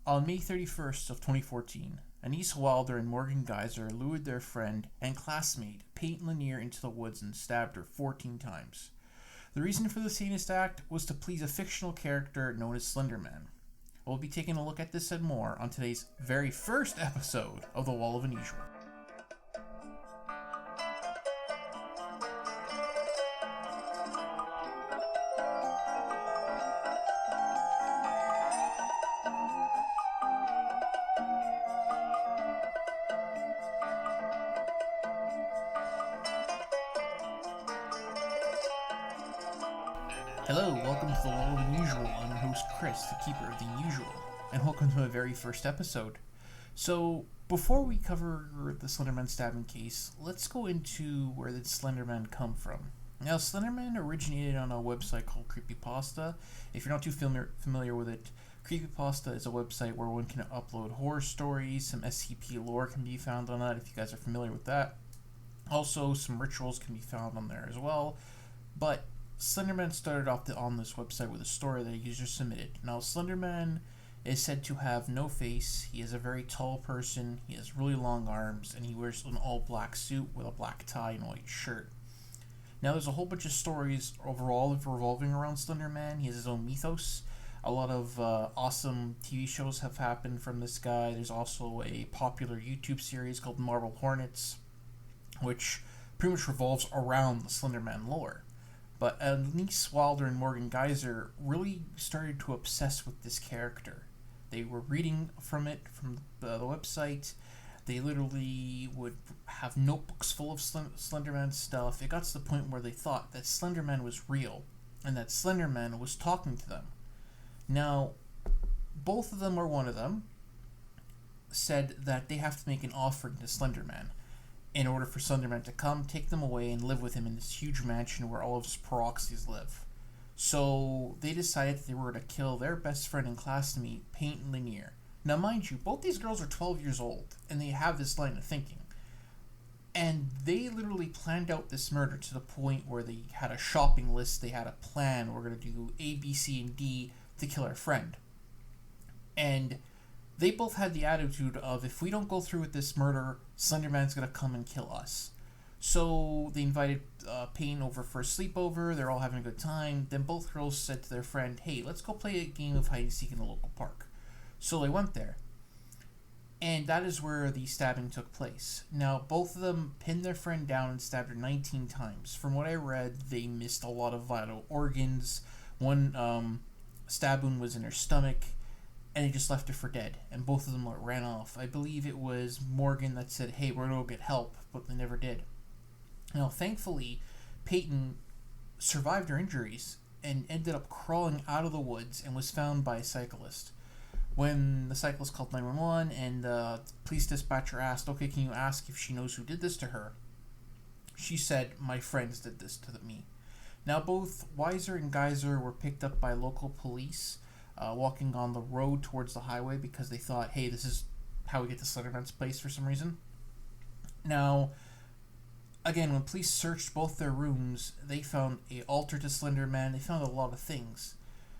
On May 31st of 2014, Anissa Weier and Morgan Geyser lured their friend and classmate Payton Leutner into the woods and stabbed her 14 times. The reason for this heinous act was to please a fictional character known as Slenderman. We'll be taking a look at this and more on today's very first episode of The Wall of Unusual. Hello, welcome to The Wall of Unusual. I'm your host Chris, the keeper of the unusual, and welcome to my very first episode. So, before we cover the Slenderman Stabbing case, let's go into where did Slenderman come from. Now, Slenderman originated on a website called Creepypasta. If you're not too familiar with it, Creepypasta is a website where one can upload horror stories. Some SCP lore can be found on that if you guys are familiar with that. Also, some rituals can be found on there as well. But Slenderman started off on this website with a story that a user submitted. Now, Slenderman is said to have no face. He is a very tall person. He has really long arms, and he wears an all-black suit with a black tie and a white shirt. Now, there's a whole bunch of stories overall revolving around Slenderman. He has his own mythos. A lot of awesome TV shows have happened from this guy. There's also a popular YouTube series called Marble Hornets, which pretty much revolves around the Slenderman lore. But Anissa Weier and Morgan Geyser really started to obsess with this character. They were reading from the website. They literally would have notebooks full of Slenderman stuff. It got to the point where they thought that Slenderman was real and that Slenderman was talking to them. Now, both of them, or one of them, said that they have to make an offering to Slenderman in order for Slenderman to come, take them away, and live with him in this huge mansion where all of his proxies live. So they decided that they were to kill their best friend and classmate, Payton Leutner. Now, mind you, both these girls are 12 years old, and they have this line of thinking. And they literally planned out this murder to the point where they had a shopping list, they had a plan, we're going to do A, B, C, and D to kill our friend. And they both had the attitude of, if we don't go through with this murder, Slenderman's going to come and kill us. So they invited Payton over for a sleepover. They're all having a good time. Then both girls said to their friend, hey, let's go play a game of hide and seek in the local park. So they went there. And that is where the stabbing took place. Now, both of them pinned their friend down and stabbed her 19 times. From what I read, they missed a lot of vital organs. One stab wound was in her stomach, and they just left her for dead, and both of them ran off. I believe it was Morgan that said, hey, we're going to go get help, but they never did. Now, thankfully, Payton survived her injuries and ended up crawling out of the woods and was found by a cyclist. When the cyclist called 911 and the police dispatcher asked, okay, can you ask if she knows who did this to her? She said, my friends did this to me. Now, both Weiser and Geyser were picked up by local police walking on the road towards the highway because they thought, hey, this is how we get to Slenderman's place for some reason. Now, again, when police searched both their rooms, they found an altar to Slenderman. They found a lot of things.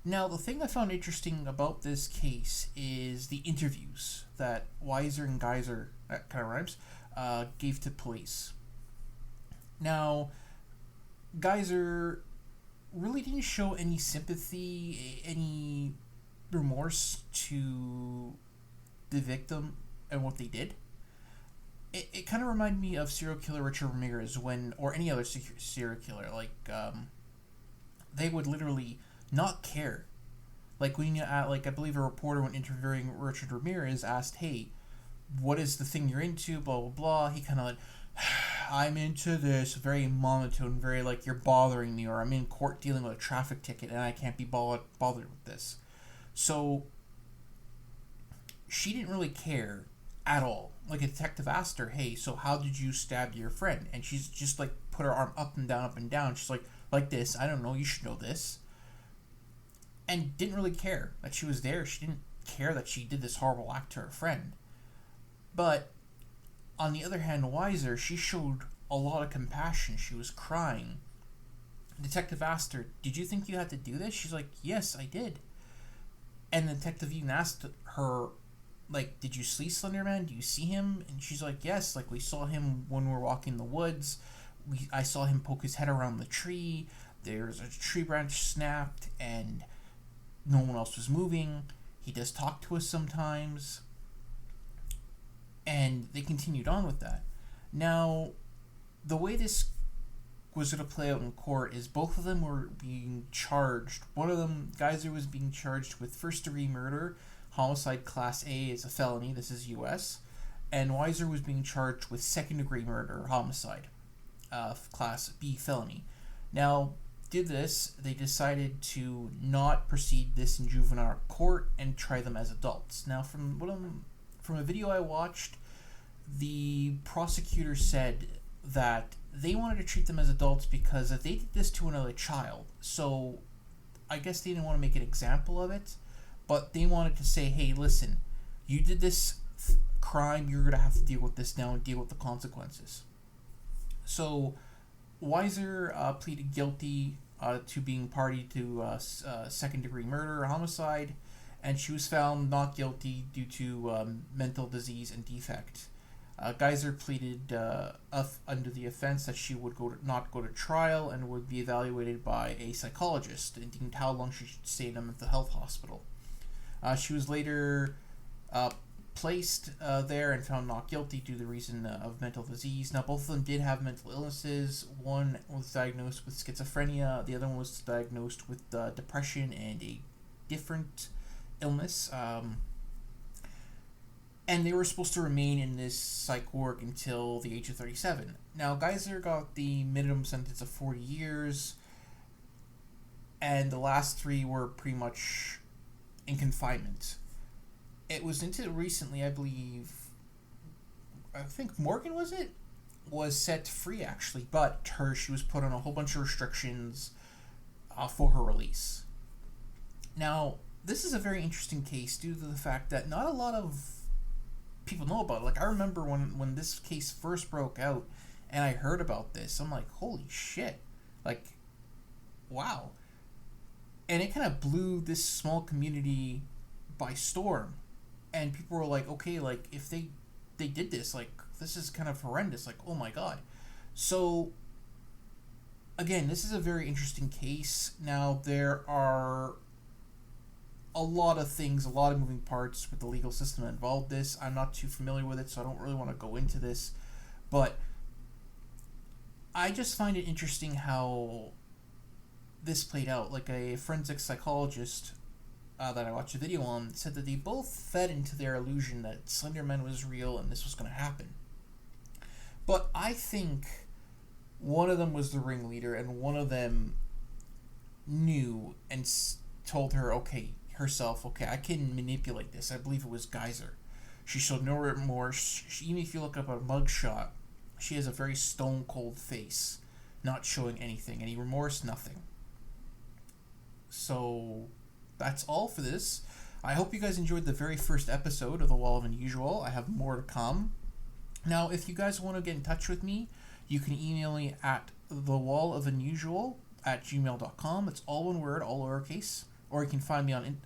Now, the thing I found interesting about this case is the interviews that Weiser and Geyser, that kind of rhymes, gave to police. Now, Geyser really didn't show any sympathy, any remorse to the victim and what they did. It kind of reminded me of serial killer Richard Ramirez or any other serial killer. They would literally not care. Like when I believe a reporter when interviewing Richard Ramirez asked, hey, what is the thing you're into, blah, blah, blah. He kind of like, I'm into this, very monotone, very like, you're bothering me, or I'm in court dealing with a traffic ticket and I can't be bothered with this. So she didn't really care at all. Like a detective asked her, hey, so how did you stab your friend? And she's just like put her arm up and down. She's like this, I don't know, you should know this. And didn't really care that she was there. She didn't care that she did this horrible act to her friend. But on the other hand, Weiser, she showed a lot of compassion. She was crying. The detective asked her, did you think you had to do this? She's like, yes, I did. And Detective Eaton asked her, like, did you see Slenderman? Do you see him? And she's like, yes, like, we saw him when we were walking in the woods. I saw him poke his head around the tree. There's a tree branch snapped, and no one else was moving. He does talk to us sometimes. And they continued on with that. Now, the way this was going to play out in court is both of them were being charged. One of them, Geyser, was being charged with first-degree murder. Homicide Class A is a felony. This is U.S. And Weiser was being charged with second-degree murder, homicide, Class B felony. Now, they decided to not proceed this in juvenile court and try them as adults. Now, from a video I watched, the prosecutor said that they wanted to treat them as adults because if they did this to another child, so I guess they didn't want to make an example of it, but they wanted to say, hey, listen, you did this crime, you're going to have to deal with this now and deal with the consequences. So Weiser pleaded guilty to being party to second-degree murder or homicide, and she was found not guilty due to mental disease and defect. Geyser pleaded under the offense that she would not go to trial and would be evaluated by a psychologist and deemed how long she should stay in a mental health hospital. She was later placed there and found not guilty due to the reason of mental disease. Now, both of them did have mental illnesses. One was diagnosed with schizophrenia. The other one was diagnosed with depression and a different illness. And they were supposed to remain in this psych ward until the age of 37. Now, Geyser got the minimum sentence of 40 years, and the last 3 were pretty much in confinement. It was until recently, I think Morgan was set free, actually, but she was put on a whole bunch of restrictions for her release. Now, this is a very interesting case due to the fact that not a lot of people know about it. Like, I remember when this case first broke out and I heard about this, I'm like, holy shit. Like, wow. And it kind of blew this small community by storm. And people were like, okay, like, if they did this, like, this is kind of horrendous. Like, oh my god. So, again, this is a very interesting case. Now, there are a lot of things, a lot of moving parts with the legal system that involved this. I'm not too familiar with it, so I don't really want to go into this. But I just find it interesting how this played out. Like, a forensic psychologist that I watched a video on said that they both fed into their illusion that Slenderman was real and this was going to happen. But I think one of them was the ringleader, and one of them knew and told her, okay, I can manipulate this. I believe it was Geyser. She showed no remorse. Even if you look up a mugshot, she has a very stone cold face, not showing anything, any remorse, nothing. So that's all for this. I hope you guys enjoyed the very first episode of The Wall of Unusual. I have more to come. Now, if you guys want to get in touch with me, you can email me at thewallofunusual@gmail.com. It's all one word, all lowercase. Or you can find me on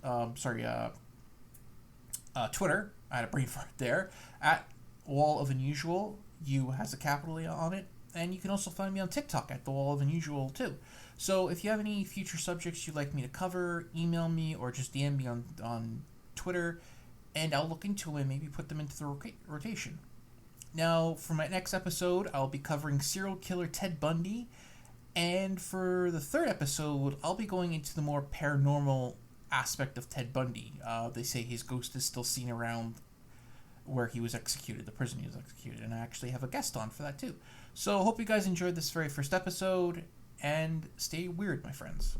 Twitter. I had a brain fart there. At Wall of Unusual. U has a capital E on it. And you can also find me on TikTok at The Wall of Unusual too. So if you have any future subjects you'd like me to cover, email me or just DM me on Twitter, and I'll look into them and maybe put them into the rotation. Now, for my next episode, I'll be covering serial killer Ted Bundy. And for the third episode, I'll be going into the more paranormal aspect of Ted Bundy. They say his ghost is still seen around where he was executed, the prison he was executed, and I actually have a guest on for that too. So, hope you guys enjoyed this very first episode, and stay weird, my friends.